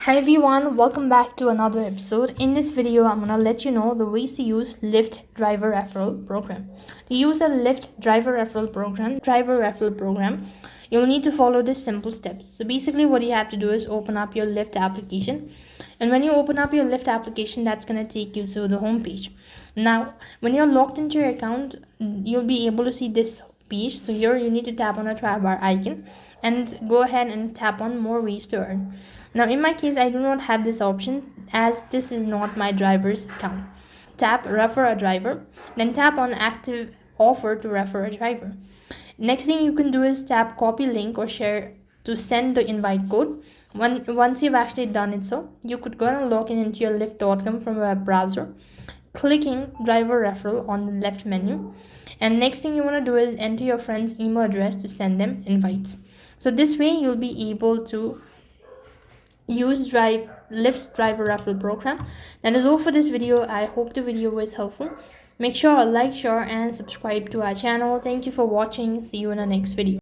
Hi everyone, welcome back to another episode. In this video, I'm gonna let you know the ways to use Lyft Driver Referral Program. To use a Lyft Driver Referral Program, you'll need to follow this simple steps. So basically what you have to do is open up your Lyft application. And when you open up your Lyft application, that's gonna take you to the home page. Now, when you're logged into your account, you'll be able to see this page. So here you need to tap on the bar icon and go ahead and tap on more ways to earn. Now in my case, I do not have this option as this is not my driver's account. Tap refer a driver, then tap on active offer to refer a driver. Next thing you can do is tap copy link or share to send the invite code. Once you've actually done it, so you could go and log in into your lyft.com from a web browser, clicking driver referral on the left menu, and next thing you want to do is enter your friend's email address to send them invites. So this way you'll be able to use Lyft Driver Referral Program. That is all for this video. I hope the video was helpful. Make sure to like, share and subscribe to our channel. Thank you for watching. See you in the next video.